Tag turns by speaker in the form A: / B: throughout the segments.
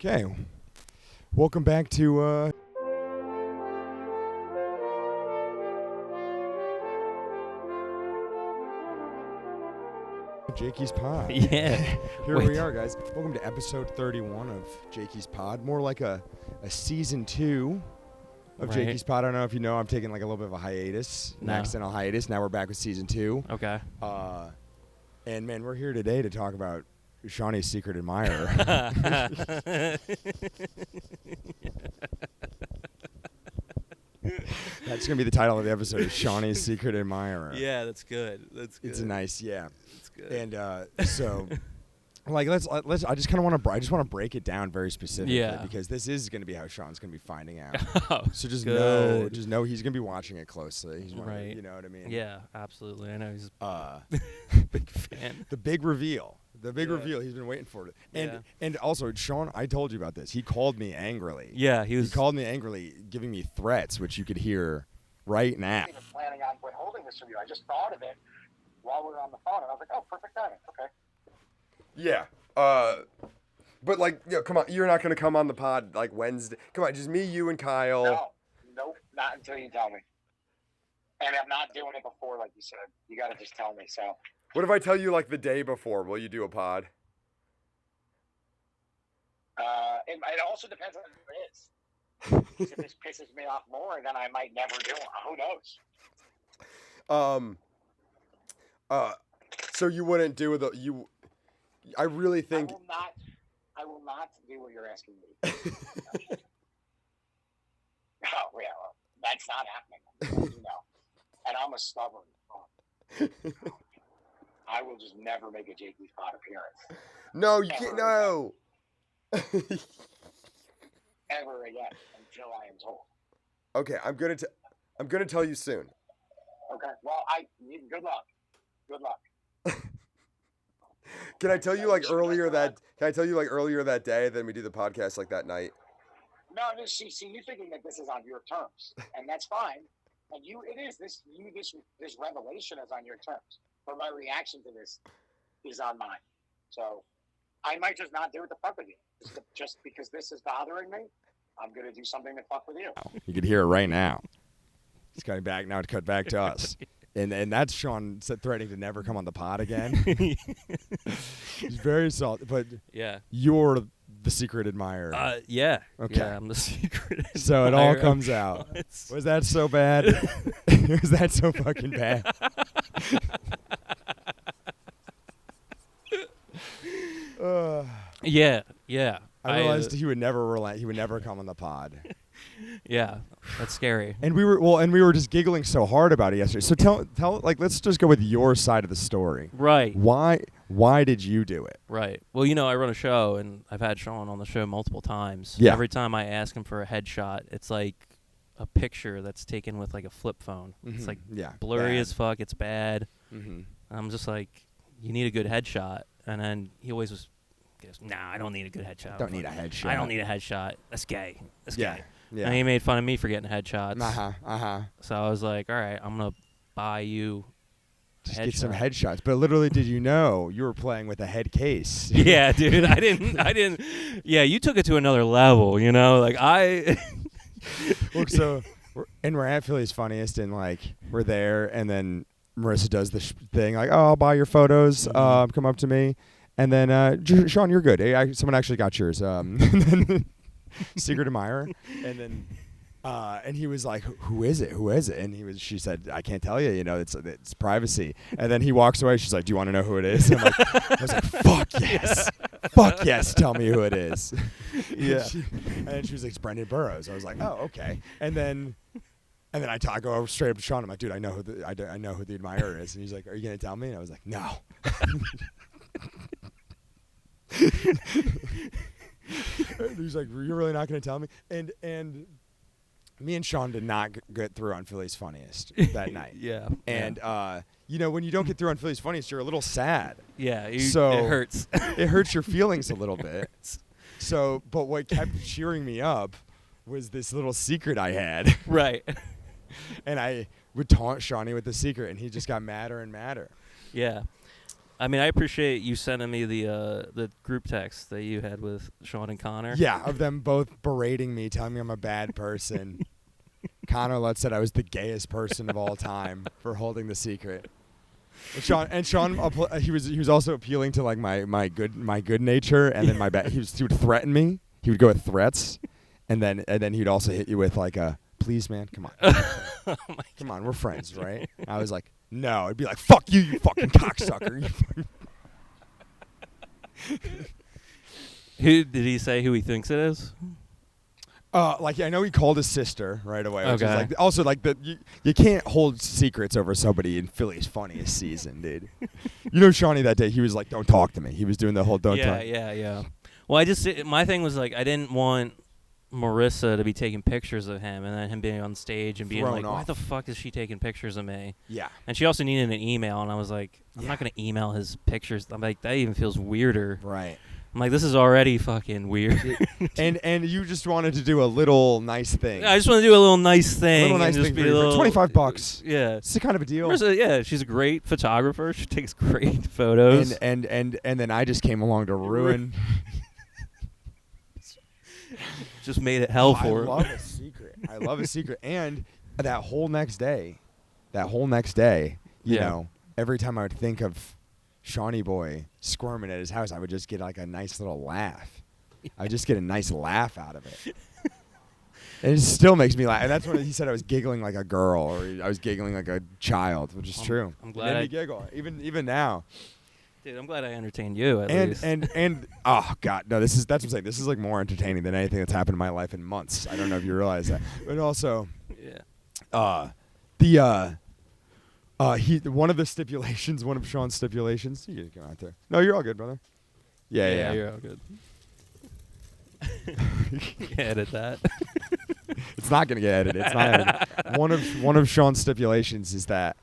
A: Okay. Welcome back to Jakey's Pod.
B: Yeah.
A: Here we are, guys. Welcome to episode 31 of Jakey's Pod. More like a season 2 of
B: Right.
A: Jakey's Pod. I don't know if you know, I'm taking like a little bit of a hiatus, an
B: No.
A: accidental hiatus. Now we're back with season 2.
B: Okay.
A: And man, we're here today to talk about Seany's secret admirer. That's going to be the title of the episode, is Seany's secret admirer.
B: Yeah, that's good. That's good.
A: It's a nice, yeah.
B: That's good.
A: And so, like, let's. I just kind of want to. I just want to break it down very specifically,
B: Yeah.
A: because this is going to be how Sean's going to be finding out.
B: Oh,
A: So just
B: good.
A: know he's going to be watching it closely. He's
B: Right.
A: You know what I mean?
B: Yeah, absolutely. I know he's
A: Uh,
B: a big fan.
A: the big reveal. The big
B: Yeah.
A: reveal. He's been waiting for it. And
B: Yeah.
A: and also, Sean, I told you about this. He called me angrily.
B: Yeah, he
A: He
B: was.
A: called me angrily, giving me threats, which you could hear right now.
C: Even planning on withholding this from you. I just thought of it while we were on the phone, and I was like, "Oh, perfect timing." Okay.
D: Yeah. But like, come on, you're not gonna come on the pod like Wednesday. Come on, just me, you, and Kyle.
C: No, nope, not until you tell me. And I'm not doing it before, like you said. You got to just tell me. So
D: What if I tell you like the day before? Will you do a pod?
C: it also depends on who it is. 'Cause if this pisses me off more, then I might never do it. Who knows?
D: So you wouldn't do the you? I really think.
C: I will not do what you're asking me. Oh yeah, well, that's not happening. You know, and I'm a stubborn fuck. I will just never make a Jakey's Pod appearance
D: No, you can't. No.
C: ever again until I am told.
D: Okay, I'm gonna tell you soon.
C: Okay. Well, good luck. Good luck.
D: Can I tell you like earlier that? Can I tell you like earlier that day? Then we do the podcast like that night.
C: No, see, you're thinking that this is on your terms, and that's fine. And this revelation is on your terms, but my reaction to this is on mine. So I might just not do it to fuck with you, just because this is bothering me. I'm gonna do something to fuck with you.
A: You could hear it right now. It's coming back now to cut back to us. And that's Sean threatening to never come on the pod again. He's very salty, but
B: Yeah.
A: you're the secret admirer.
B: Yeah.
A: Okay.
B: Yeah, I'm the secret.
A: So it all
B: admirer of
A: comes out.
B: Sean's.
A: Was that so bad? Was that so fucking bad?
B: Yeah. Yeah.
A: I realized he would never relent. He would never come on the pod.
B: Yeah. That's scary.
A: And we were just giggling so hard about it yesterday. So tell let's just go with your side of the story.
B: Right.
A: Why did you do it?
B: Right. Well, I run a show, and I've had Sean on the show multiple times.
A: Yeah.
B: Every time I ask him for a headshot, it's like a picture that's taken with like a flip phone. It's
A: Mhm.
B: like
A: Yeah,
B: blurry
A: bad.
B: as fuck. It's bad.
A: Mm-hmm.
B: I'm just like, you need a good headshot. And then he always goes, nah, I don't need a good headshot.
A: Don't need a headshot.
B: I don't need a headshot. That's gay. That's
A: Yeah.
B: gay.
A: Yeah.
B: And he made fun of me for getting headshots.
A: Uh-huh.
B: So I was like, all right, I'm going to buy you a
A: Just get some
B: headshot.
A: headshots. But literally, did you know you were playing with a head case?
B: Yeah, dude. I didn't. Yeah, you took it to another level, Like,
A: Well, so we're at Philly's Funniest, and like we're there, and then Marissa does the thing like, "Oh, I'll buy your photos. Come up to me," and then Sean, you're good. Hey, someone actually got yours. And then secret admirer, and then and he was like, "Who is it? Who is it?" And she said, "I can't tell you. It's privacy." And then he walks away. She's like, "Do you want to know who it is?" And I was like, "Fuck yes, fuck yes, tell me who it is."
B: Yeah.
A: And then she was like, "It's Brendan Burrough." I was like, "Oh, okay." And then I go over straight up to Sean. I'm like, "Dude, I know who the admirer is." And he's like, "Are you gonna tell me?" And I was like, "No." And he's like, "You're really not gonna tell me?" And me and Sean did not get through on Philly's Funniest that night.
B: Yeah.
A: And when you don't get through on Philly's Funniest, you're a little sad.
B: Yeah, it hurts.
A: It hurts your feelings a little bit. So, but what kept cheering me up was this little secret I had.
B: Right.
A: And I would taunt Shawnee with the secret, and he just got madder and madder.
B: Yeah. I mean, I appreciate you sending me the group text that you had with Sean and Connor.
A: Yeah, of them both berating me, telling me I'm a bad person. Connor Lutz said I was the gayest person of all time for holding the secret. And Sean, he was also appealing to like my good nature, and then he would threaten me. He would go with threats, and then he'd also hit you with like a please, man, come on,
B: Oh my
A: come on, we're friends, right? I was like, no, it'd be like fuck you, you fucking cocksucker.
B: Who did he say who he thinks it is?
A: Like I know he called his sister right away. Which is
B: Okay.
A: like also like you can't hold secrets over somebody in Philly's funniest season, dude. You know, Shawnee that day he was like, "Don't talk to me." He was doing the whole "don't talk."
B: Yeah. Well, my thing was like I didn't want Marissa to be taking pictures of him and then him being on stage and being
A: Thrown
B: like, "Why
A: off.
B: the fuck is she taking pictures of me?"
A: Yeah.
B: And she also needed an email, and I was like, "I'm not gonna email his pictures." I'm like, that even feels weirder.
A: Right.
B: I'm like, this is already fucking weird.
A: and you just wanted to do a little nice thing.
B: I just want to do a little nice thing.
A: A little nice
B: and just
A: thing
B: be
A: for
B: a
A: you for
B: little,
A: $25.
B: Yeah.
A: It's the kind of a deal.
B: Marissa, yeah, she's a great photographer. She takes great photos.
A: And then I just came along to ruin.
B: Just made it hell for
A: I
B: him.
A: love a secret. I love a secret. And that whole next day, you
B: Yeah.
A: know, every time I would think of Shawnee boy squirming at his house, I would just get like a nice little laugh. I would just get a nice laugh out of it. And it still makes me laugh. And that's when he said I was giggling like a girl or I was giggling like a child, which is true.
B: I'm
A: It
B: glad
A: made me giggle. Even now.
B: Dude, I'm glad I entertained you at least.
A: And oh god, no, that's what I'm saying. This is like more entertaining than anything that's happened in my life in months. I don't know if you realize that. But also
B: yeah.
A: one of Sean's stipulations. You can come out there. No, you're all good, brother. Yeah.
B: You're all good. Edit that.
A: It's not gonna get edited. It's not edited. One of Sean's stipulations is that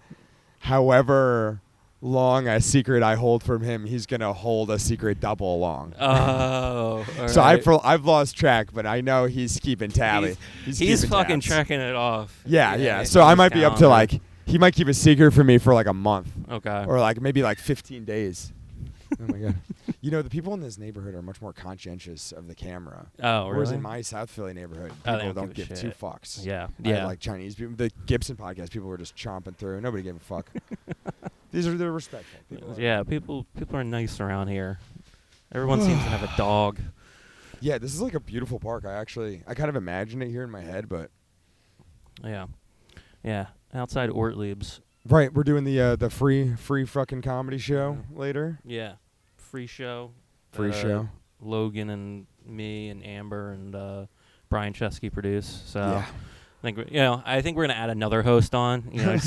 A: however long a secret I hold from him, he's gonna hold a secret double long.
B: Oh, all
A: So
B: right.
A: I've lost track, but I know he's keeping tally.
B: He's
A: keeping
B: fucking
A: tabs.
B: tracking it off.
A: Yeah. So I might be up to
B: calendar.
A: like he might keep a secret from me for like a month
B: Okay.
A: or like maybe like 15 days. Oh my god. You know, the people in this neighborhood are much more conscientious of the camera.
B: Oh,
A: Whereas
B: really?
A: in my South Philly neighborhood,
B: Oh, they
A: people
B: don't
A: don't
B: give a
A: give two
B: shit.
A: fucks.
B: Yeah.
A: I had,
B: Yeah.
A: like Chinese people, the Gibson podcast, people were just chomping through. Nobody gave a fuck. They're respectful. People are-
B: Yeah. People are nice around here. Everyone seems to have a dog.
A: Yeah, this is like a beautiful park. I kind of imagine it here in my head, but
B: Yeah. Yeah. Outside Ortlieb's.
A: right, we're doing the free fucking comedy show later.
B: Yeah. Free show.
A: Free show.
B: Logan and me and Amber and Brian Chesky produce. So
A: Yeah.
B: I think we're gonna add another host on. You know,
A: I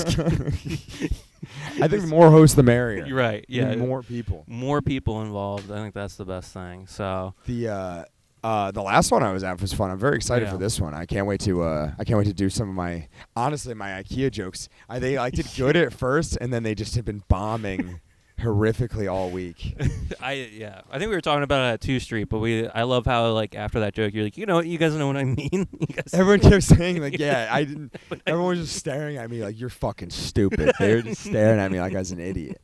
A: think the more hosts, the merrier.
B: you're right. Yeah.
A: More people.
B: More people involved. I think that's the best thing. So
A: The last one I was at was fun. I'm very excited
B: Yeah.
A: for this one. I can't wait to do some of my IKEA jokes. I did good at first, and then they just have been bombing horrifically all week.
B: I think we were talking about it at 2 Street, but I love how like after that joke you're like, you guys know what I mean. You guys
A: Everyone kept saying like, yeah, I didn't. Everyone was just staring at me like you're fucking stupid. They were just staring at me like I was an idiot.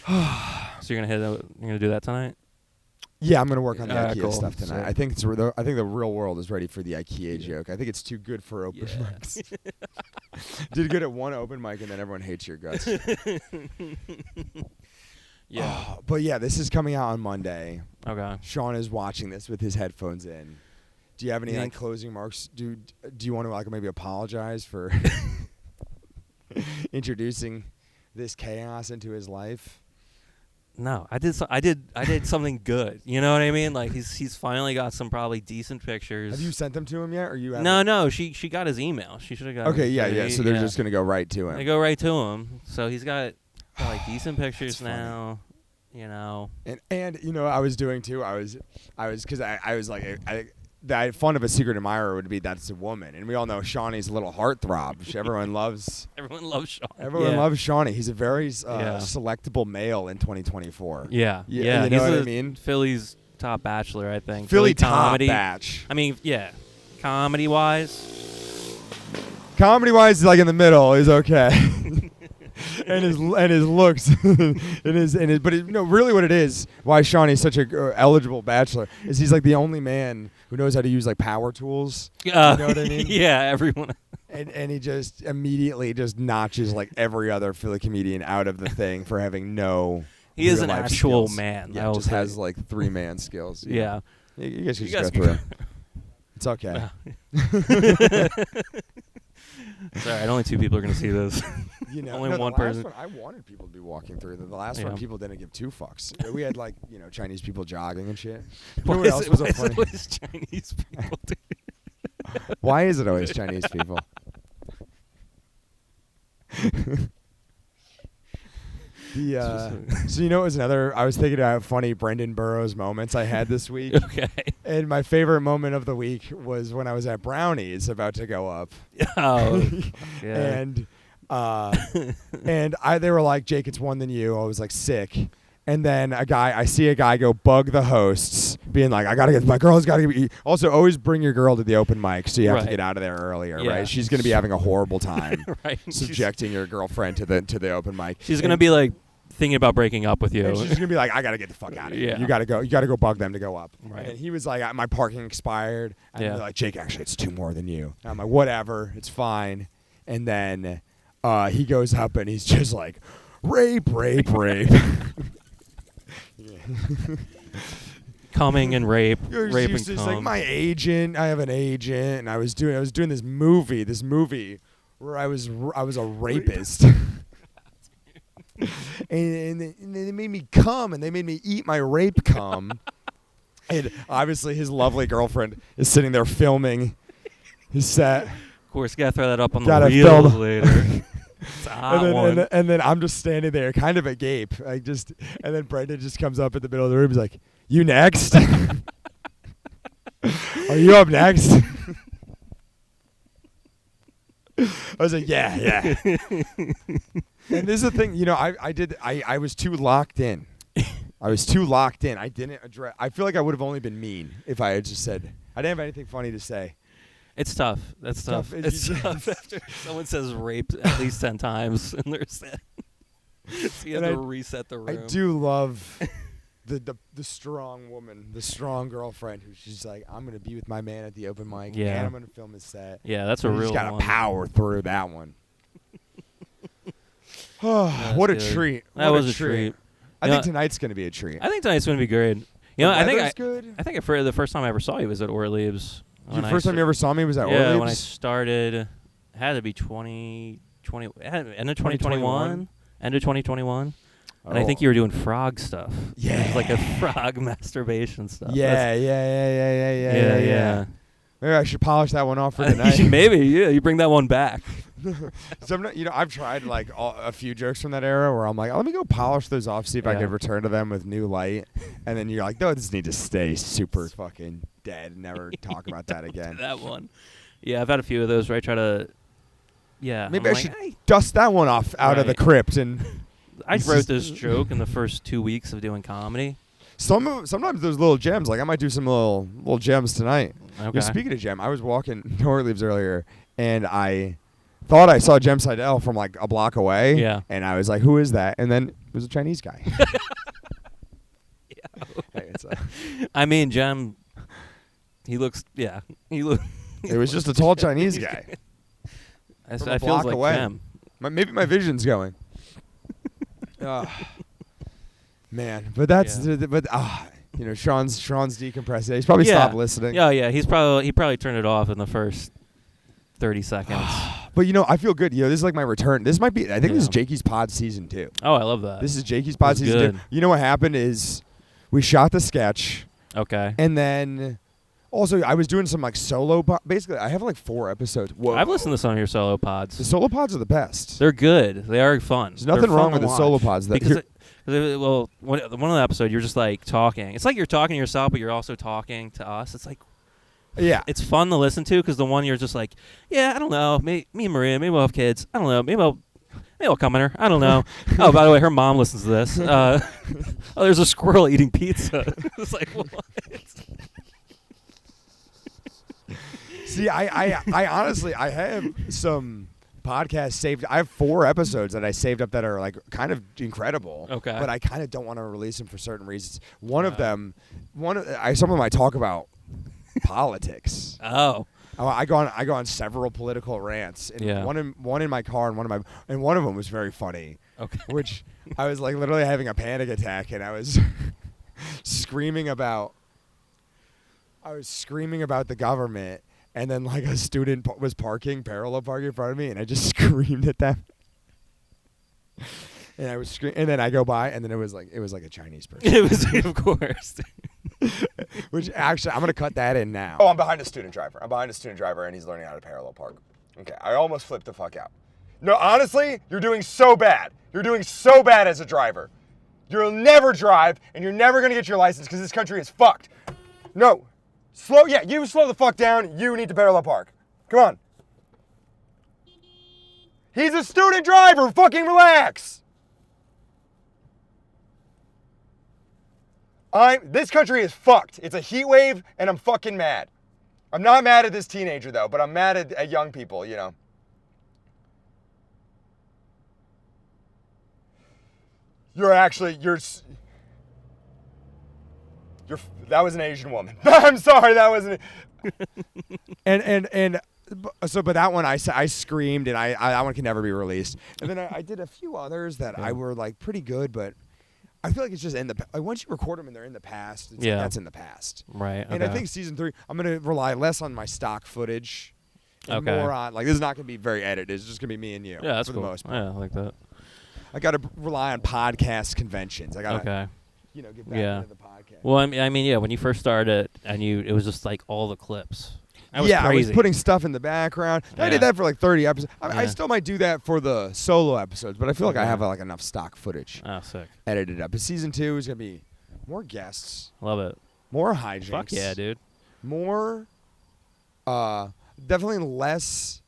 B: So you're gonna do that tonight?
A: Yeah, I'm gonna work on the
B: Alright,
A: IKEA
B: cool.
A: stuff tonight.
B: So-
A: I think I think the real world is ready for the IKEA joke. I think it's too good for open
B: Yeah.
A: mics. Did good at one open mic and then everyone hates your guts.
B: Yeah.
A: But yeah, this is coming out on Monday.
B: Okay.
A: Sean is watching this with his headphones in. Do you have any
B: You
A: like
B: think-
A: closing remarks? Do you want to like maybe apologize for introducing this chaos into his life?
B: No, I did something good. You know what I mean? Like he's finally got some probably decent pictures.
A: Have you sent them to him yet, or you? Haven't?
B: No. She got his email. She should have got.
A: Okay, yeah. So they're just gonna go right to him.
B: They go right to him. So he's got like decent pictures
A: funny.
B: now. You know.
A: And you know, I was doing too. I was because I was like the fun of a secret admirer would be that's a woman, and we all know Shawnee's a little heartthrob. Everyone loves.
B: Everyone loves Sean.
A: Everyone
B: Yeah.
A: loves Shawnee. He's a very
B: Yeah.
A: selectable male in 2024.
B: Yeah.
A: Yeah, you know
B: he's
A: what I
B: a
A: mean?
B: Philly's top bachelor, I think.
A: Philly top
B: comedy.
A: batch.
B: I mean, yeah. Comedy wise.
A: Comedy wise, like in the middle is okay. his looks but really what it is, why Shawnee's such a eligible bachelor, is he's like the only man who knows how to use like power tools. You know what I mean?
B: Yeah, everyone.
A: And he just immediately just notches like every other Philly comedian out of the thing for having no.
B: He is an
A: real-life
B: actual
A: skills.
B: man.
A: Yeah, just has like 3-man skills.
B: Yeah.
A: You guys can
B: You
A: just
B: guys
A: go through. It's okay.
B: Sorry, only 2 people are going to see this. Only one person.
A: The last one, I wanted people to be walking through. The last
B: Yeah.
A: one, people didn't give 2 fucks. We had like Chinese people jogging and shit.
B: Why
A: What
B: is
A: else
B: it,
A: was
B: why
A: so
B: is
A: funny?
B: it always Chinese people? Dude?
A: Why is it always Chinese people? So it was another. I was thinking about funny Brendan Burrough moments I had this week.
B: Okay.
A: And my favorite moment of the week was when I was at Brownies about to go up.
B: Oh. Yeah.
A: And they were like, Jake, it's one than you. I was like sick. And then I see a guy go bug the hosts, being like, my girl's got to get. Also, always bring your girl to the open mic, so you have to get out of there earlier,
B: Yeah.
A: right? She's gonna be having a horrible time,
B: Right.
A: subjecting your girlfriend to the open mic.
B: She's gonna be like thinking about breaking up with you.
A: And she's gonna be like, I gotta get the fuck out of here.
B: Yeah.
A: You gotta go bug them to go up.
B: Right.
A: And he was like, my parking expired. And
B: Yeah.
A: they're like, Jake, actually, it's 2 more than you. And I'm like, whatever, it's fine. And then he goes up and he's just like, rape.
B: Coming and rape and
A: It's
B: cum.
A: like my agent. I have an agent, and I was doing this movie where I was a rapist. and they made me come, and they made me eat my rape cum. And obviously, his lovely girlfriend is sitting there filming his set.
B: Of course, gotta throw that up on
A: Gotta
B: the reels
A: film.
B: later. It's a hot one.
A: And then I'm just standing there, kind of agape, and then Brendan just comes up in the middle of the room. He's like, "You next? Are you up next?" I was like, "Yeah." And this is the thing, I was too locked in. I didn't address. I feel like I would have only been mean if I had just said I didn't have anything funny to say.
B: It's tough. That's tough. It's tough after someone says rape at least 10 times in their set. So you have to reset the room.
A: I do love the strong woman, the strong girlfriend who's just like, I'm going to be with my man at the open mic,
B: Yeah.
A: and I'm going to film his set.
B: Yeah, that's a
A: And
B: real
A: you just got
B: one.
A: to power through that one. What a
B: good.
A: treat.
B: That
A: What
B: was a treat.
A: I think tonight's going to be a treat.
B: I think tonight's going to be good. I think
A: good.
B: I think the first time I ever saw you was at Orleans.
A: The first time you ever saw me was at
B: Yeah,
A: Orleans?
B: when I started, it had to be 2020, end of 2021. End of 2021. And I think you were doing frog stuff.
A: Yeah.
B: It was like a frog masturbation stuff.
A: Yeah.
B: Yeah.
A: Maybe I should polish that one off for tonight.
B: Maybe, yeah. You bring that one back.
A: I've tried like a few jokes from that era where I'm like, let me go polish those off, see if I
B: Yeah.
A: can return to them with new light. And then you're like, no, this need to stay super fucking dead and never talk about that again.
B: That one. Yeah, I've had a few of those where I try to. Yeah.
A: Maybe
B: I'm
A: I
B: like,
A: should
B: "Hey."
A: dust that one off out of the
B: Right.
A: crypt. And
B: I wrote this joke in the first 2 weeks of doing comedy.
A: sometimes those little gems, like I might do some little gems tonight.
B: Okay.
A: Speaking of gem, I was walking Nor Leaves earlier, and I thought I saw Jem Seidel from like a block away.
B: Yeah.
A: And I was like, who is that? And then it was a Chinese guy. Hey,
B: I mean, Jem, he looks, yeah.
A: it was just a tall Chinese guy.
B: I
A: From a
B: feels
A: block
B: like
A: away.
B: Jem.
A: Maybe my vision's going. Man, but that's Sean's decompressing. He's probably stopped listening.
B: Yeah. He probably turned it off in the first 30 seconds.
A: But I feel good. This is like my return. This might be. I think this is Jakey's Pod season 2.
B: Oh, I love that.
A: This is Jakey's Pod season
B: good.
A: 2. You know what happened is we shot the sketch,
B: Okay.
A: and then also I was doing some like solo. Basically, I have like 4 episodes. Whoa.
B: I've listened to some of your solo
A: The
B: pods.
A: solo pods are the best.
B: They're good. They are fun.
A: There's nothing wrong with the solo pods.
B: One of the episode you're just like talking. It's like you're talking to yourself, but you're also talking to us. It's like,
A: yeah.
B: it's fun to listen to because the one you're just like, yeah, I don't know. Me and Maria, maybe we'll have kids. I don't know. Maybe I'll come in her. I don't know. Oh, by the way, her mom listens to this. Oh, there's a squirrel eating pizza. It's like, what?
A: See, I honestly, I have some podcast saved. I have 4 episodes that I saved up that are like kind of incredible.
B: Okay.
A: But I kind of don't want to release them for certain reasons. One of them, some of them I talk about politics.
B: Oh.
A: I go on several political rants. And
B: Yeah.
A: one in my car and one of them was very funny.
B: Okay.
A: Which I was like literally having a panic attack and I was screaming about the government. And then, like, a student was parallel parking in front of me, and I just screamed at them. And I was screaming, and then I go by, and then it was like a Chinese person.
B: It was, of course.
A: Which actually, I'm gonna cut that in now.
D: Oh, I'm behind a student driver, and he's learning how to parallel park. Okay, I almost flipped the fuck out. No, honestly, you're doing so bad. You're doing so bad as a driver. You'll never drive, and you're never gonna get your license because this country is fucked. No. You slow the fuck down. You need to parallel park. Come on. He's a student driver. Fucking relax. This country is fucked. It's a heat wave, and I'm fucking mad. I'm not mad at this teenager, though, but I'm mad at young people, you know. That was an Asian woman. I'm sorry, that wasn't.
A: But that one I screamed and that one can never be released. And then I did a few others that I were like pretty good, but I feel like it's just once you record them and they're in the past, it's that's in the past.
B: Right.
A: And I think season 3, I'm gonna rely less on my stock footage, and more on like this is not gonna be very edited. It's just gonna be me and you.
B: Yeah, that's
A: for
B: cool.
A: the most part.
B: Yeah, I like that.
A: I gotta rely on podcast conventions. I gotta get back into the podcast.
B: Well, I mean, yeah. When you first started, it was just like all the clips. That was
A: I
B: crazy.
A: was putting stuff in the background. I did that for like 30 episodes. I still might do that for the solo episodes, but I feel like I have like enough stock footage
B: Oh, sick.
A: edited up. But season 2 is gonna be more guests,
B: Love it.
A: more hijinks.
B: Fuck yeah, dude.
A: More, definitely less.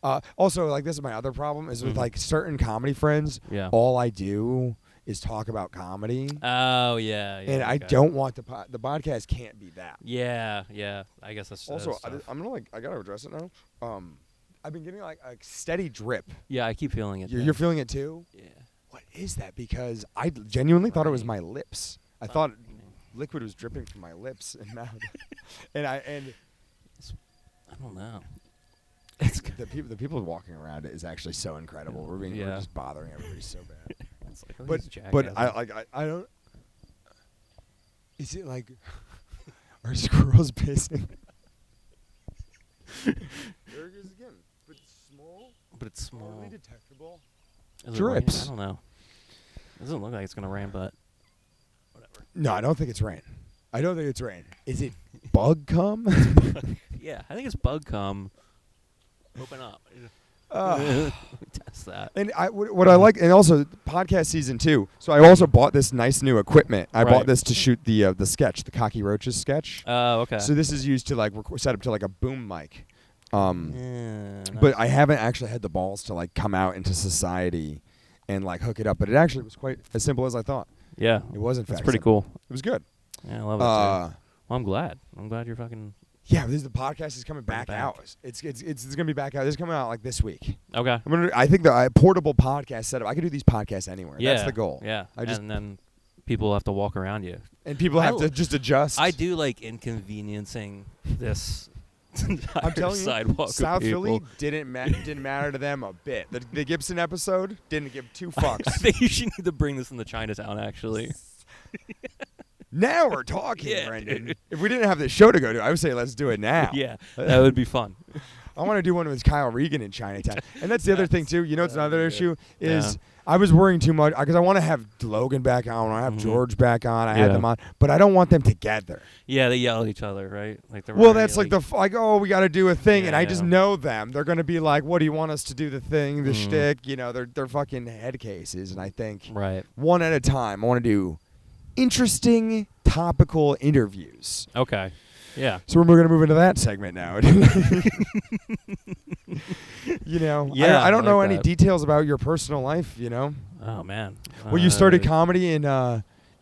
A: Also, like this is my other problem is with like certain comedy friends.
B: Yeah.
A: All I do is talk about comedy.
B: Oh yeah.
A: And I don't want the podcast can't be that.
B: Yeah. I guess that's
A: Also,
B: tough.
A: I'm gonna I gotta address it now. I've been getting like a steady drip.
B: Yeah, I keep feeling it.
A: You're feeling it too?
B: Yeah.
A: What is that? Because I genuinely thought it was my lips. I thought liquid was dripping from my lips and mouth. and
B: I don't know. It's
A: the people walking around it is actually so incredible. We're just bothering everybody so bad.
B: It's like,
A: but I don't. Is it like are squirrels pissing? There it is again. But it's small. Hardly detectable. Drips.
B: I don't know. It doesn't look like it's gonna rain, but whatever.
A: No, I don't think it's rain. Is it bug cum?
B: Yeah, I think it's bug cum. Open up. Test that.
A: And what I like, and also podcast season 2. So I also bought this nice new equipment. I bought this to shoot the sketch, the Cocky Roaches sketch.
B: Oh, okay.
A: So this is used to like set up to like a boom mic.
B: Nice.
A: But I haven't actually had the balls to like come out into society and like hook it up. But it actually was quite as simple as I thought.
B: Yeah.
A: It was in fact.
B: That's pretty
A: simple.
B: cool.
A: It was good.
B: Yeah, I love it too. Well, I'm glad. you're fucking.
A: Yeah, the podcast is coming back out. It's gonna be back out. This is coming out like this week.
B: Okay.
A: I think the portable podcast setup. I could do these podcasts anywhere.
B: Yeah.
A: That's the goal.
B: Yeah. And then people have to walk around you.
A: And people have to just adjust.
B: I do like inconveniencing this.
A: I'm telling you,
B: sidewalk
A: South
B: of people.
A: Philly didn't matter to them a bit. The Gibson episode didn't give 2 fucks.
B: I think you should need to bring this into Chinatown, actually.
A: Now we're talking,
B: Yeah,
A: Brendan.
B: dude.
A: If we didn't have this show to go to, I would say let's do it now.
B: Yeah, that would be fun.
A: I want to do one with Kyle Regan in Chinatown. And that's the other thing, too. You know what's another issue? Is I was worrying too much because I want to have Logan back on. I want to have George back on. I had them on. But I don't want them together.
B: Yeah, they yell at each other, right? Like
A: that's like we got to do a thing. And I just know them. They're going to be like, what do you want us to do the thing, the shtick? You know, they're fucking head cases. And I think one at a time, I want to do interesting topical interviews.
B: Okay. Yeah.
A: So we're going to move into that segment now. You know, I don't know any details about your personal life, you know.
B: Oh man.
A: Well, you started comedy in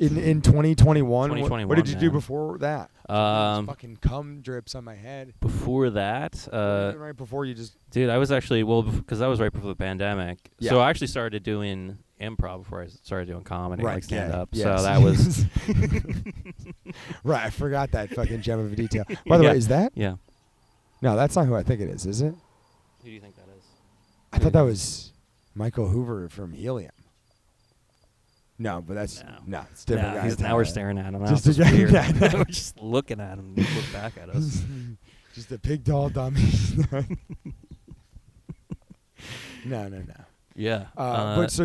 A: In 2021?
B: 2021,
A: What did you do
B: yeah.
A: before that? Fucking cum drips on my head.
B: Before that,
A: Right before you just...
B: dude, I was actually because that was right before the pandemic.
A: Yeah.
B: So I actually started doing improv before I started doing comedy,
A: Right,
B: like stand up.
A: yeah,
B: So
A: yes.
B: that was
A: Right, I forgot that fucking gem of a detail. By the
B: Yeah.
A: way, is that?
B: yeah.
A: No, that's not who I think it is it?
B: Who do you think that is?
A: I thought that was Michael Hoover from Helium. No, but that's... No, it's a different guy.
B: Now we're staring at him. Now
A: Just
B: it's
A: a
B: just
A: guy-
B: weird.
A: yeah.
B: We're just looking at him. And look back at us.
A: Just a pig doll dummy. No.
B: Yeah.
A: But so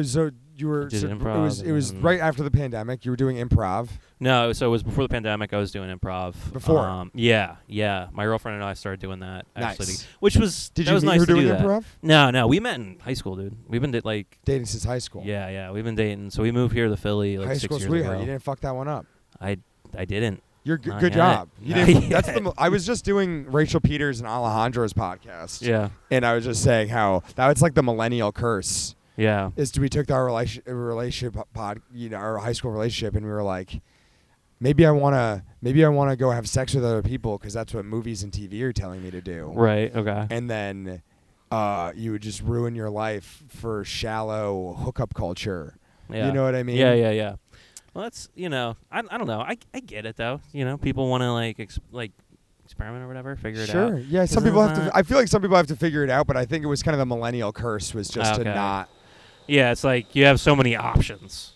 A: you were...
B: did
A: So
B: improv
A: it was
B: and-
A: right after the pandemic. You were doing improv.
B: No, so it was before the pandemic. I was doing improv.
A: Before?
B: Yeah. My girlfriend and I started doing that actually,
A: Nice.
B: which was
A: Did
B: that
A: you
B: was
A: meet
B: nice
A: her
B: to
A: doing
B: do that.
A: improv?
B: No, we met in high school, dude. We've been
A: Dating since high school.
B: yeah, we've been dating. So we moved here to Philly like
A: High
B: 6
A: school
B: years
A: sweetheart.
B: ago.
A: You didn't fuck that one up.
B: I didn't.
A: You're
B: Not
A: good
B: yet.
A: job. You
B: Not
A: didn't. That's
B: yet.
A: I was just doing Rachel Peters and Alejandro's podcast.
B: Yeah.
A: And I was just saying how it's like the millennial curse
B: Yeah.
A: is we took our relationship our high school relationship, and we were like, maybe I wanna go have sex with other people because that's what movies and TV are telling me to do.
B: Right. Okay.
A: And then you would just ruin your life for shallow hookup culture.
B: Yeah.
A: You know what I mean?
B: Yeah. Well, that's I don't know. I get it though. People want to like experiment or whatever, figure it out.
A: Sure. Yeah. Some people have to. I feel like some people have to figure it out, but I think it was kind of the millennial curse was just to
B: Okay.
A: not.
B: Yeah, it's like you have so many options.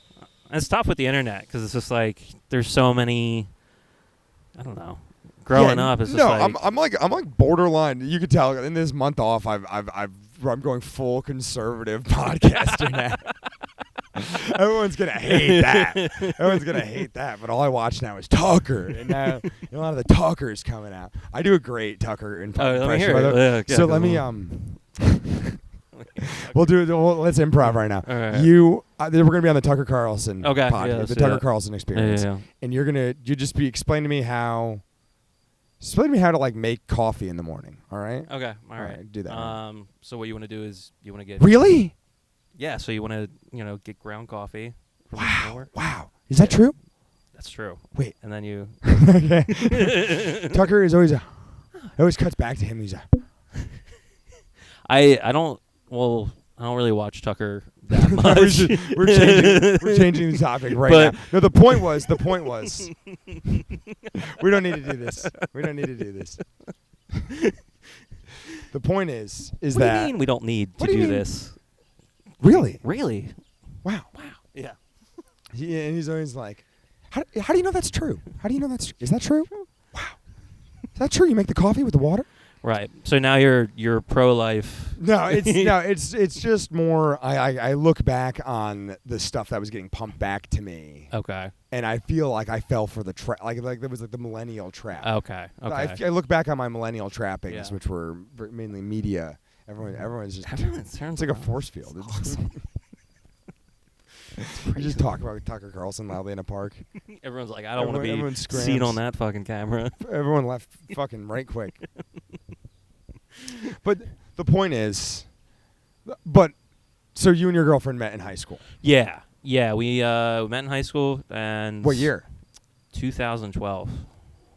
B: And it's tough with the internet because it's just like there's so many. I don't know. Growing up, it's just like
A: I'm like borderline. You could tell in this month off, I'm going full conservative podcaster now. Everyone's gonna hate that. Everyone's gonna hate that. But all I watch now is Tucker, and now a lot of the Tuckers coming out. I do a great Tucker impression.
B: let me hear
A: by the
B: it.
A: way.
B: Yeah,
A: So
B: go
A: let me
B: on.
A: let's improv right now.
B: All right.
A: We're gonna be on the Tucker Carlson
B: Okay, yeah,
A: podcast,
B: let's
A: the
B: do
A: Tucker
B: that.
A: Carlson experience,
B: Yeah.
A: and you just be explain to me how to like make coffee in the morning. All right.
B: Okay. All
A: All
B: right.
A: right, do that.
B: So what you want to do is you want to get
A: Really?
B: Yeah. So you want to get ground coffee. From the
A: Wow.
B: floor.
A: Wow. Is that true?
B: That's true.
A: Wait.
B: And then you.
A: Okay. Tucker is always it always cuts back to him. He's
B: I don't really watch Tucker that much.
A: we're changing the topic right
B: But-
A: now. No, the point was we don't need to do this. We don't need to do this. The point is
B: What
A: that
B: do you mean we don't need to
A: What do you
B: do
A: mean?
B: this?
A: really?
B: Really?
A: Wow.
B: Yeah.
A: And he's always like, how do you know that's true? How do you know is that true? Wow. Is that true? You make the coffee with the water?
B: Right. So now you're pro-life.
A: No, it's just more. I look back on the stuff that was getting pumped back to me,
B: Okay.
A: and I feel like I fell for the trap. Like there was like the millennial trap.
B: Okay.
A: I look back on my millennial trappings,
B: Yeah.
A: which were mainly media. Everyone's just
B: Sounds
A: it's like a force field. You just talk about Tucker Carlson loudly in a park.
B: Everyone's like, I don't want to
A: Everyone
B: be seen
A: scrams.
B: on that fucking camera.
A: Everyone left fucking right quick. But the point is, so you and your girlfriend met in high school.
B: Yeah. We met in high school and
A: What year?
B: 2012.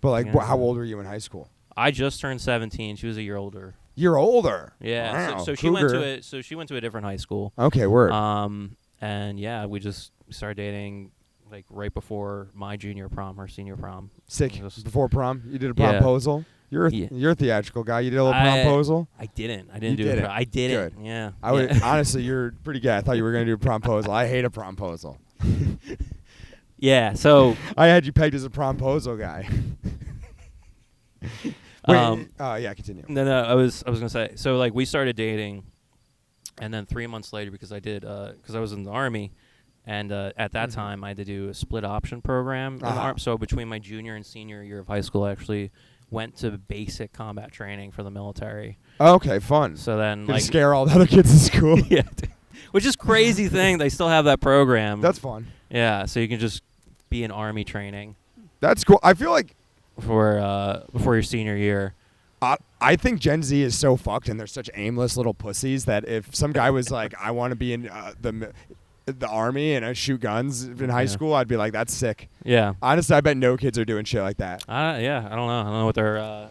A: But like,
B: Yeah.
A: how old were you in high school?
B: I just turned 17. She was a year older.
A: You're older.
B: Yeah.
A: Wow.
B: So she went
A: Cougar.
B: to a different high school.
A: Okay, word.
B: And yeah, we just started dating like right before my junior prom, her senior prom.
A: Sick.
B: Just-
A: Before prom, you did a
B: Yeah.
A: promposal. You're
B: Yeah.
A: you're a theatrical guy. You did a little promposal.
B: I didn't
A: You
B: do
A: did
B: it.
A: it.
B: I did
A: Good.
B: it. Yeah.
A: I would
B: Yeah.
A: honestly, you're pretty good. I thought you were gonna do a promposal. I hate a promposal.
B: Yeah. So
A: I had you pegged as a promposal guy. Wait, yeah, continue.
B: no. I was gonna say. So like we started dating, and then 3 months later, because I was in the Army, and at that time I had to do a split option program. In the
A: Uh-huh.
B: So between my junior and senior year of high school, I actually went to basic combat training for the military.
A: Okay, fun.
B: So then
A: Gonna
B: like
A: scare all the other kids in school.
B: yeah, which is crazy thing. They still have that program.
A: That's fun.
B: yeah. So you can just be in Army training
A: That's cool. I feel like
B: before your senior year.
A: I think Gen Z is so fucked, and they're such aimless little pussies that if some guy was like, "I want to be in the army and I shoot guns in high
B: Yeah.
A: school, I'd be like, that's sick.
B: Yeah.
A: Honestly, I bet no kids are doing shit like that.
B: Yeah. I don't know. I don't know what they're.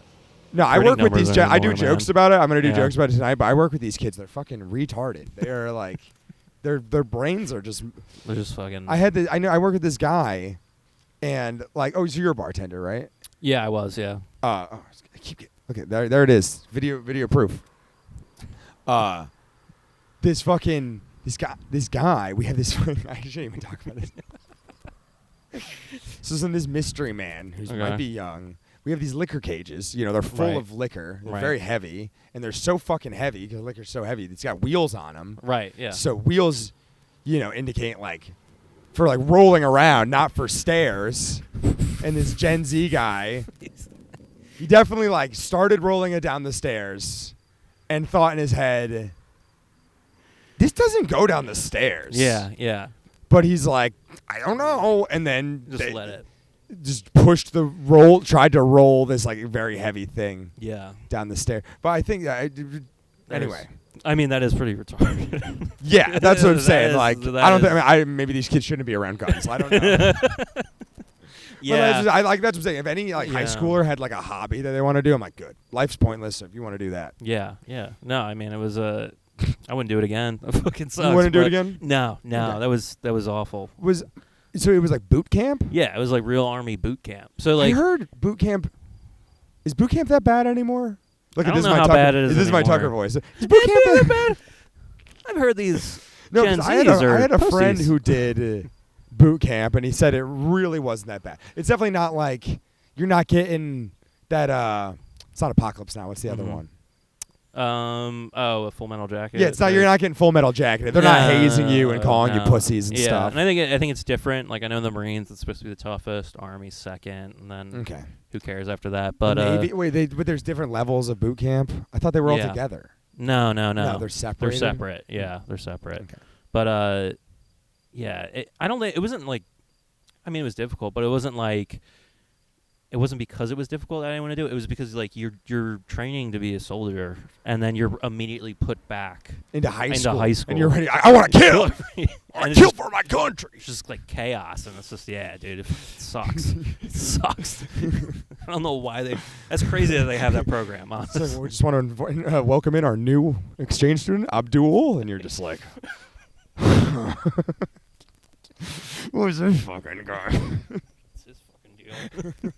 A: No, I
B: Printing
A: work with these.
B: numbers
A: I do
B: anymore,
A: jokes
B: man.
A: about it. I'm gonna do
B: Yeah.
A: jokes about it tonight. But I work with these kids. They're fucking retarded. They're like, their brains are just.
B: They're just fucking.
A: I work with this guy, and like, oh, so you're a bartender, right?
B: Yeah, I was. Yeah.
A: I okay, there it is. Video proof. This guy. We have this. I shouldn't even talk about this. So there's this mystery man who
B: Okay.
A: might be young. We have these liquor cages. You know, they're full
B: Right.
A: of liquor. They're
B: Right.
A: very heavy, and they're so fucking heavy because liquor's so heavy. It's got wheels on them.
B: Right. Yeah.
A: So wheels, indicate like for like rolling around, not for stairs. And this Gen Z guy, he definitely like started rolling it down the stairs, and thought in his head, "This doesn't go down the stairs."
B: Yeah. Yeah.
A: But he's like, "I don't know," and then
B: Just let it.
A: Just tried to roll this like very heavy thing
B: Yeah.
A: down the stair. But I think anyway.
B: I mean, that is pretty retarded.
A: Yeah, that's what I'm
B: That
A: saying.
B: is-
A: Like,
B: that
A: I don't
B: is-
A: think. Maybe these kids shouldn't be around guns. I don't know.
B: Yeah.
A: But that's what I'm saying. If any like high
B: Yeah.
A: schooler had like a hobby that they want to do, I'm like, good. Life's pointless. So if you want to do that,
B: Yeah. Yeah. No, I mean, it was I wouldn't do it again. It fucking sucks.
A: you wouldn't do it
B: but-
A: again.
B: No.
A: Okay.
B: That was awful.
A: So it was like boot camp.
B: Yeah, it was like real army boot camp. So
A: I
B: like,
A: heard boot camp. Is boot camp that bad anymore? Look
B: I
A: at this.
B: don't
A: Is
B: know
A: my
B: how
A: Tucker,
B: bad it is
A: This is my
B: anymore.
A: Tucker voice. Is boot camp that bad?
B: I've heard these
A: No,
B: Gen
A: 'cause
B: Zs
A: I had a
B: are
A: friend
B: pussies.
A: who did boot camp, and he said it really wasn't that bad. It's definitely not like you're not getting that. It's not Apocalypse Now. What's the other
B: Mhm.
A: one?
B: A Full Metal Jacket.
A: Yeah, it's not. You're not getting Full Metal Jacket. They're not hazing you and calling you
B: no.
A: pussies and
B: Yeah,
A: stuff.
B: and I think it's different. Like I know in the Marines, it's supposed to be the toughest. Army second, and then
A: Okay.
B: who cares after that? But
A: Maybe but there's different levels of boot camp. I thought they were all
B: Yeah.
A: together.
B: no,
A: they're separated.
B: They're separate. Yeah, they're separate.
A: Okay.
B: But yeah, I don't think it wasn't like. I mean, it was difficult, but it wasn't like. It wasn't because it was difficult that I didn't want to do it. It was because like you're training to be a soldier, and then you're immediately put back
A: Into high
B: into
A: school.
B: high school.
A: And you're ready. I want to kill.
B: And
A: I
B: it's
A: kill
B: just-
A: for my country.
B: It's just like chaos, and it's just dude, it sucks. It sucks. I don't know why they. That's crazy that they have that program.
A: It's
B: Honestly.
A: like, we just want to welcome in our new exchange student, Abdul, and you're just like, who's this fucking guy?
B: It's his fucking deal.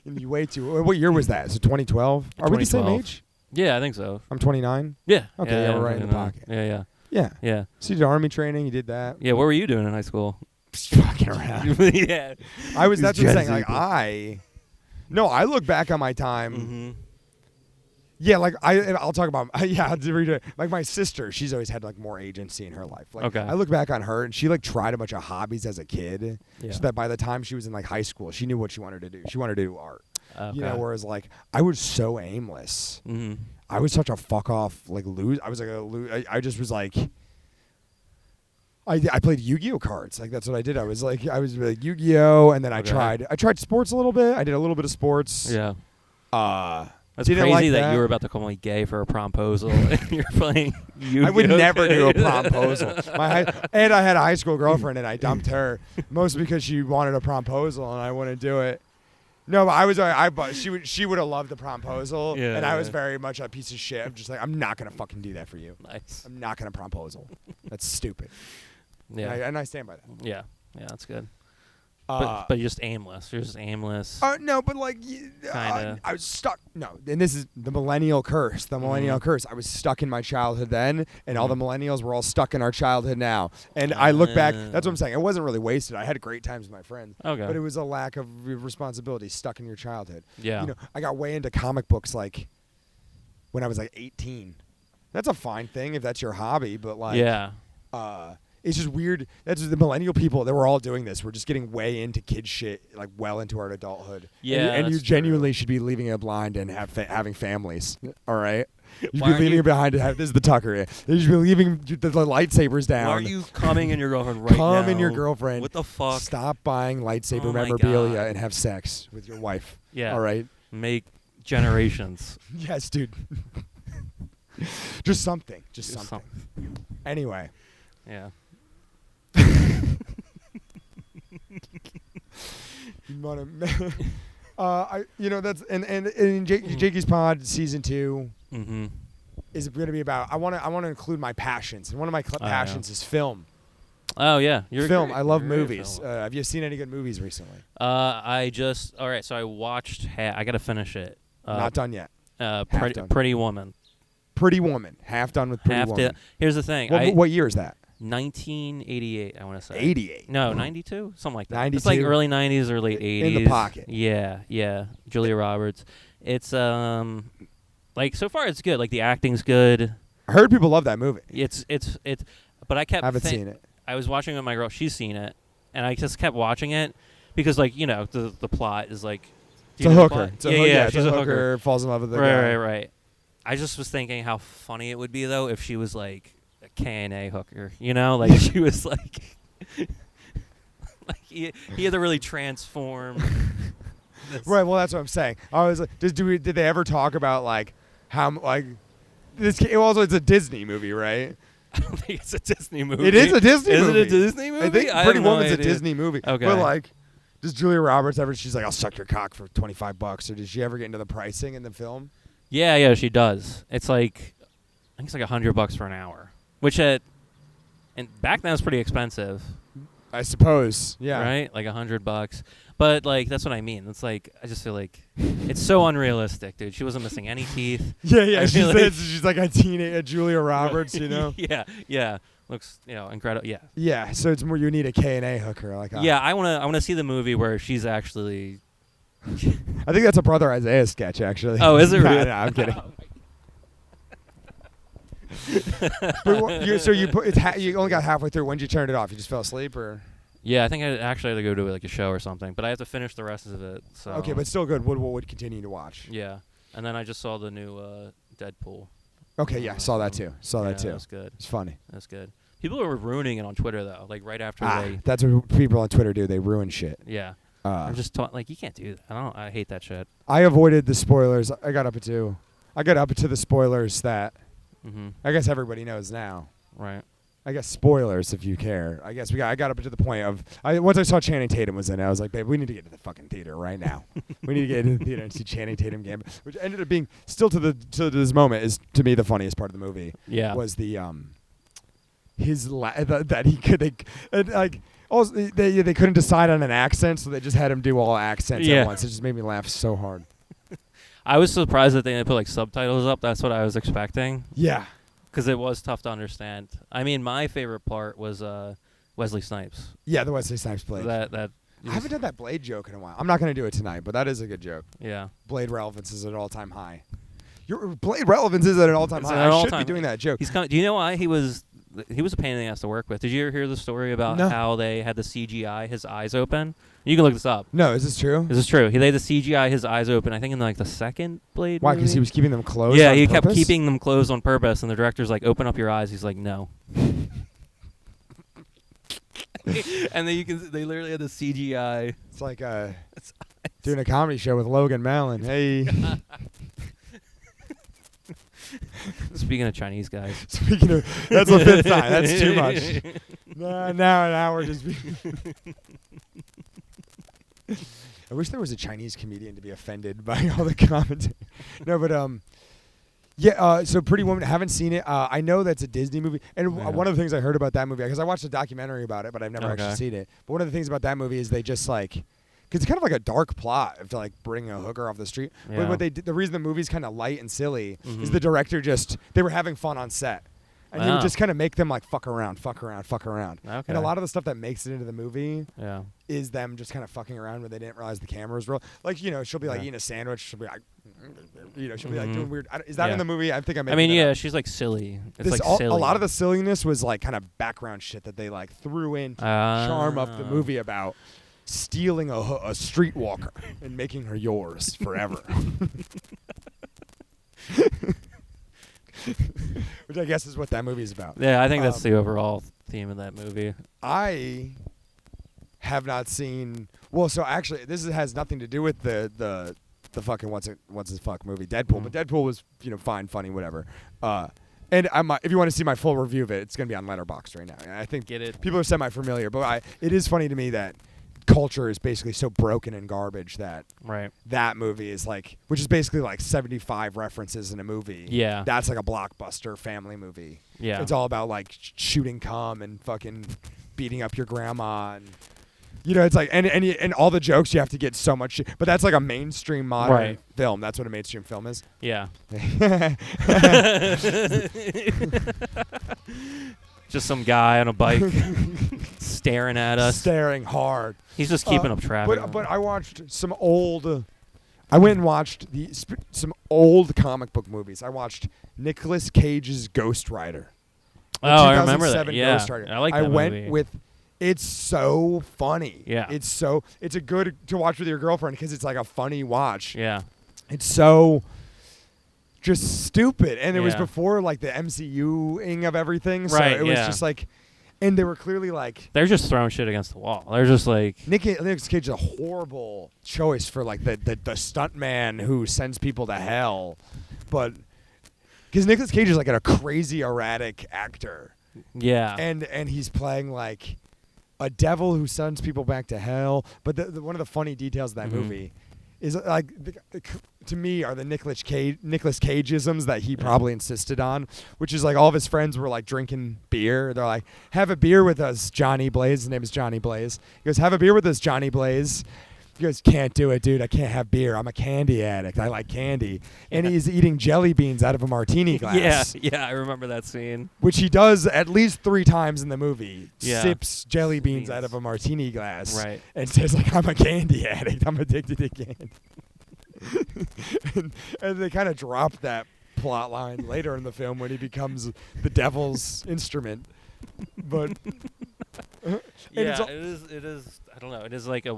A: And you wait too. What year was that? So 2012. Are we the same
B: 2012.
A: age?
B: Yeah, I think so.
A: I'm 29.
B: Yeah.
A: Okay, yeah, we're right in the
B: you know.
A: pocket.
B: Yeah.
A: Yeah.
B: Yeah.
A: So you did army training. You did that.
B: Yeah. What were you doing in high school?
A: Fucking around.
B: Yeah.
A: I was. That's what I'm
B: Gen
A: saying.
B: Z
A: Like No, I look back on my time.
B: Mm-hmm.
A: Yeah, like I'll talk about like my sister. She's always had like more agency in her life. Like,
B: Okay.
A: I look back on her, and she like tried a bunch of hobbies as a kid,
B: Yeah.
A: so that by the time she was in like high school, she knew what she wanted to do. She wanted to do art.
B: Okay.
A: You know, whereas like I was so aimless.
B: Mm-hmm.
A: I was such a fuck off like lose. I was like I just was like. I played Yu-Gi-Oh cards. Like that's what I did. I was like Yu-Gi-Oh, and then I
B: Okay.
A: tried sports a little bit. I did a little bit of sports.
B: Yeah. That's
A: Didn't
B: crazy
A: like
B: that
A: that.
B: you were about to call me gay for a promposal and you're playing Yu-Gi-Oh.
A: I would never do a promposal. And I had a high school girlfriend, and I dumped her mostly because she wanted a promposal, and I wouldn't do it. No, but she would have loved the promposal,
B: Yeah,
A: and I was
B: yeah.
A: very much a piece of shit. I'm just like, I'm not gonna fucking do that for you.
B: Nice.
A: I'm not gonna promposal. That's stupid.
B: Yeah.
A: And I stand by that.
B: Yeah. Yeah, that's good.
A: Uh,
B: But you're just aimless. You're just aimless.
A: No, but like,
B: Kinda.
A: I was stuck. No, and this is the millennial curse. The millennial
B: Mhm.
A: curse. I was stuck in my childhood then, and all the
B: Mhm.
A: millennials were all stuck in our childhood now. And I look back. That's what
B: Oh.
A: I'm saying. It wasn't really wasted. I had great times with my friends.
B: Okay.
A: But it was a lack of responsibility stuck in your childhood.
B: Yeah.
A: You know, I got way into comic books like when I was like 18. That's a fine thing if that's your hobby, but like,
B: yeah.
A: it's just weird. That's the millennial people that we're all doing this. We're just getting way into kid shit, like well into our adulthood.
B: Yeah,
A: and you
B: that's
A: genuinely should be leaving it blind and having families. All right, you should
B: Why
A: be
B: aren't
A: leaving
B: you-
A: it behind. This is the Tucker. Yeah. You should be leaving the lightsabers down.
B: Why are you coming in your girlfriend right now?
A: Come in your girlfriend.
B: What the fuck?
A: Stop buying lightsaber
B: Oh my
A: memorabilia
B: God.
A: and have sex with your wife.
B: Yeah.
A: All right.
B: Make generations.
A: Yes, dude. Just something. Just
B: Do
A: something. Anyway.
B: Yeah.
A: You wanna that's and Jakey's Pod season 2
B: Mm-hmm.
A: is going to be about. I want to include my passions, and one of my passions is film.
B: Oh yeah, you're
A: film.
B: great.
A: I love
B: You're great at
A: movies.
B: film.
A: Have you seen any good movies recently?
B: All right. So I watched. I got to finish it.
A: Not done yet.
B: Pretty,
A: done.
B: Pretty Woman.
A: Pretty Woman. Half done with Pretty Woman.
B: Here's the thing.
A: What year is that?
B: 1988. I want to say.
A: 88.
B: No, 92. Something like that.
A: 92?
B: It's like early 90s or late 80s.
A: In the pocket.
B: Yeah. Julia Roberts. It's like so far it's good. Like the acting's good.
A: I heard people love that movie.
B: It's. But I kept.
A: I haven't seen it.
B: I was watching it with my girl. She's seen it, and I just kept watching it because, like, the plot is like.
A: It's a hooker.
B: She's a hooker.
A: Falls in love with the guy.
B: Right. I just was thinking how funny it would be though if she was like a K&A hooker, like she was like, like he had to really transform.
A: Right. Well, that's what I'm saying. I was like, did they ever talk about like how like this? Also, it's a Disney movie, right?
B: I don't think it's a Disney movie.
A: It is a Disney movie.
B: Is it a Disney movie?
A: I think
B: have
A: Pretty
B: no
A: Woman's
B: idea.
A: a Disney movie.
B: Okay.
A: But like, does Julia Roberts ever? She's like, I'll suck your cock for $25, or did she ever get into the pricing in the film?
B: Yeah, she does. It's like, I think it's like $100 for an hour, which and back then was pretty expensive.
A: I suppose. Yeah.
B: Right, like $100. But like that's what I mean. It's like I just feel like it's so unrealistic, dude. She wasn't missing any teeth.
A: Yeah.
B: I feel
A: She's like a teenage Julia Roberts,
B: yeah. Looks, incredible. Yeah.
A: Yeah. So it's more you need a K&A hooker, like.
B: Yeah, I wanna see the movie where she's actually.
A: I think that's a Brother Isaiah sketch, actually.
B: Oh, is it really?
A: No, I'm kidding. You only got halfway through. When did you turn it off? You just fell asleep, or?
B: Yeah, I think I actually had to go to like a show or something, but I have to finish the rest of it. So.
A: Okay, but still good. What would continue to watch?
B: Yeah, and then I just saw the new Deadpool.
A: Okay, yeah, saw that too. That too.
B: That's good.
A: It's funny.
B: That's good. People were ruining it on Twitter though, like right after they.
A: That's what people on Twitter do. They ruin shit.
B: Yeah. I'm just like you can't do that. I hate that shit.
A: I avoided the spoilers. I got up to the spoilers that.
B: Mm-hmm.
A: I guess everybody knows now.
B: Right.
A: I guess spoilers if you care. I guess I got up to the point of once I saw Channing Tatum was in it, I was like, babe, we need to get to the fucking theater right now. We need to get into the theater and see Channing Tatum Gambit, which ended up being still to this moment is to me the funniest part of the movie.
B: Yeah.
A: Was the that he could also they couldn't decide on an accent, so they just had him do all accents at once. It just made me laugh so hard.
B: I was surprised that they didn't put like subtitles up. That's what I was expecting.
A: Yeah.
B: Because it was tough to understand. I mean, my favorite part was Wesley Snipes.
A: Yeah, the Wesley Snipes Blade.
B: That
A: I haven't done that Blade joke in a while. I'm not going to do it tonight, but that is a good joke.
B: Yeah.
A: Blade relevance is at an all-time high. Your Blade relevance is at an all-time high. I should be doing that joke.
B: He's coming. Do you know why he was a pain in the ass to work with? Did you ever hear the story about how they had the CGI his eyes open? You can look this up.
A: No, is this true?
B: This is true. They had the CGI his eyes open. I think in like the second Blade.
A: Why? Because he was keeping them closed.
B: Yeah,
A: on
B: he
A: purpose?
B: kept keeping them closed on purpose, and the director's like, "Open up your eyes." He's like, "No." And then they literally had the CGI.
A: It's like doing a comedy show with Logan Mallon. Hey.
B: Speaking of Chinese guys.
A: Speaking of, that's the fifth time. That's too much. Now we're just. I wish there was a Chinese comedian to be offended by all the commentary. No, but so Pretty Woman, haven't seen it. I know that's a Disney movie, and one of the things I heard about that movie, because I watched a documentary about it, but I've never actually seen it. But one of the things about that movie is they just like. Because it's kind of like a dark plot to like bring a hooker off the street.
B: Yeah.
A: But what they did, the reason the movie's kind of light and silly is the director they were having fun on set. And he would just kind of make them like fuck around.
B: Okay.
A: And a lot of the stuff that makes it into the movie
B: Yeah.
A: is them just kind of fucking around when they didn't realize the camera was real. Like, she'll be like eating a sandwich. She'll be like, she'll be like doing weird. Is that in the movie? I think I made
B: she's like silly. It's
A: silly. A lot of the silliness was like kind of background shit that they like threw in to charm up the movie about stealing a streetwalker and making her yours forever. Which I guess is what that movie is about.
B: Yeah, I think that's the overall theme of that movie. I
A: have not seen. Well, so actually, this has nothing to do with the fucking what's his fuck movie, Deadpool. But Deadpool was fine, funny, whatever. And if you want to see my full review of it, it's gonna be on Letterboxd right now. And I think
B: Get it.
A: people are semi-familiar, but it is funny to me that culture is basically so broken and garbage that
B: Right.
A: that movie is like, which is basically like 75 references in a movie.
B: Yeah.
A: That's like a blockbuster family movie.
B: Yeah.
A: It's all about like shooting cum and fucking beating up your grandma and it's like and all the jokes you have to get so much shit. But that's like a mainstream modern
B: Right.
A: film. That's what a mainstream film is.
B: Yeah. Just some guy on a bike staring at us.
A: Staring hard.
B: He's just keeping up traffic.
A: But I watched some old. I went and watched some old comic book movies. I watched Nicolas Cage's Ghost Rider.
B: Oh, I remember that.
A: 2007
B: Yeah,
A: Ghost Rider.
B: I like that
A: I went
B: movie.
A: with. It's so funny.
B: Yeah.
A: It's a good to watch with your girlfriend because it's like a funny watch.
B: Yeah.
A: It's so just stupid. And it was
B: Yeah.
A: before like the MCU-ing of everything. So
B: Right,
A: it was
B: yeah.
A: just like, and they were clearly like,
B: They're just throwing shit against the wall. They're just like,
A: Nicolas Cage is a horrible choice for like the stunt man who sends people to hell. But because Nicolas Cage is like a crazy erratic actor.
B: yeah.
A: And he's playing like a devil who sends people back to hell. But one of the funny details of that
B: Mhm.
A: movie is like to me are the Nicolas Cageisms that he probably insisted on, which is like all of his friends were like drinking beer. They're like, "Have a beer with us, Johnny Blaze." His name is Johnny Blaze. He goes, "Have a beer with us, Johnny Blaze." He goes, "Can't do it, dude. I can't have beer. I'm a candy addict. I like candy." And
B: Yeah.
A: he's eating jelly beans out of a martini glass.
B: Yeah, I remember that scene.
A: Which he does at least 3 times in the movie.
B: Yeah.
A: Sips jelly beans
B: Beans.
A: out of a martini glass.
B: Right.
A: And says like, "I'm a candy addict. I'm addicted to candy." and they kind of drop that plot line later in the film when he becomes the devil's instrument. But and
B: Yeah,
A: it's al-
B: it is. I don't know. It is like a.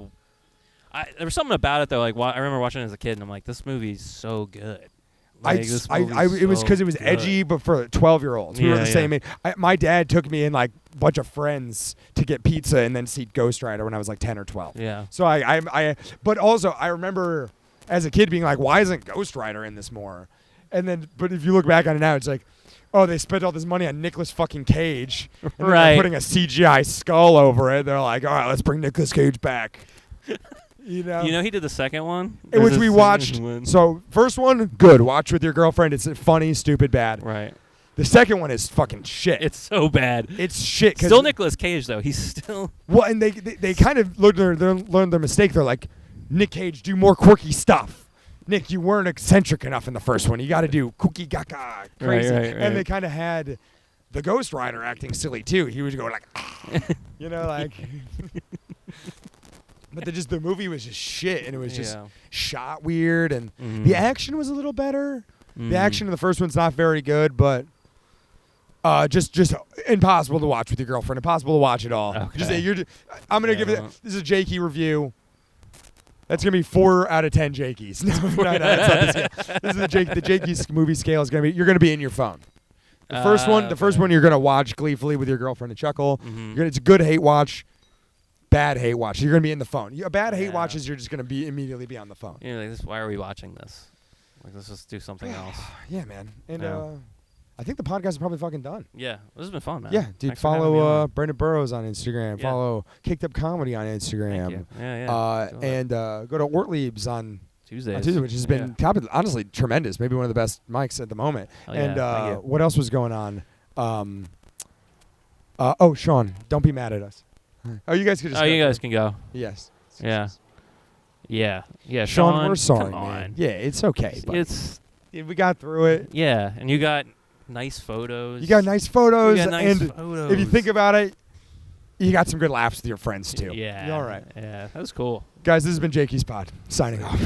B: There was something about it though. Like I remember watching it as a kid, and I'm like, this movie's so good. Like, this movie's
A: it was
B: so
A: because it was
B: good.
A: edgy, but for 12-year-olds. We were
B: Yeah,
A: the same age. My dad took me and like a bunch of friends to get pizza and then see Ghost Rider when I was like 10 or 12.
B: Yeah.
A: So but also I remember as a kid being like, why isn't Ghost Rider in this more? And then, but if you look back on it now, it's like, oh, they spent all this money on Nicolas fucking Cage. And then they're
B: Right.
A: putting a CGI skull over it. They're like, all right, let's bring Nicolas Cage back. You know?
B: You know, he did the second one,
A: In which
B: There's
A: we
B: a
A: watched.
B: second one.
A: So first one, good. Watch with your girlfriend. It's funny, stupid, bad.
B: Right.
A: The second one is fucking shit.
B: It's so bad.
A: It's shit. 'Cause
B: Still Nicolas Cage though. He's still.
A: Well, and they kind of learned their mistake. They're like, Nick Cage, do more quirky stuff. Nick, you weren't eccentric enough in the first one. You got to do kooky gaga crazy.
B: Right.
A: And they kind of had the Ghost Rider acting silly too. He was going like, like. But the movie was just shit, and it was just
B: Yeah.
A: shot weird, and
B: Mhm.
A: the action was a little better.
B: Mhm.
A: The action in the first one's not very good, but just impossible to watch with your girlfriend. Impossible to watch at all.
B: Okay.
A: I'm gonna
B: Yeah,
A: give it.
B: well.
A: This is a Jakey review. That's gonna be 4 out of 10 Jakeys. No, that's not the scale. This is the Jakey's movie scale is gonna be. You're gonna be in your phone. The first one, you're gonna watch gleefully with your girlfriend and chuckle.
B: Mhm.
A: It's a good hate watch. Bad hate watch. You're gonna be in the phone. A bad hate
B: Yeah.
A: watch is you're just gonna be immediately be on the phone.
B: Like this. Why are we watching this? Like, let's just do something else.
A: Yeah, man. And
B: Yeah.
A: I think the podcast is probably fucking done.
B: Yeah, this has been fun, man.
A: Yeah, dude.
B: Thanks for having me
A: Follow
B: on.
A: Brendan Burrows on Instagram.
B: Yeah.
A: Follow Kicked Up Comedy on
B: Thank
A: Instagram.
B: you. Yeah. Do it.
A: And go to Ortlieb's on
B: Tuesdays.
A: Tuesday, which has been honestly tremendous. Maybe one of the best mics at the moment.
B: Hell
A: And
B: yeah, thank you.
A: what else was going on? Sean, don't be mad at us. Oh, you guys could just.
B: Oh,
A: go.
B: you guys can go.
A: Yes.
B: Yeah. Yeah. Yeah.
A: Sean, we're sorry,
B: come
A: man.
B: on.
A: Yeah, it's okay. But
B: It's
A: we got through it.
B: yeah, and you got nice photos.
A: You got nice photos,
B: You got nice
A: and
B: photos.
A: if you think about it, you got some good laughs with your friends too.
B: Yeah.
A: You're all right,
B: Yeah, that was cool.
A: guys. This has been Jakey's Pod signing off.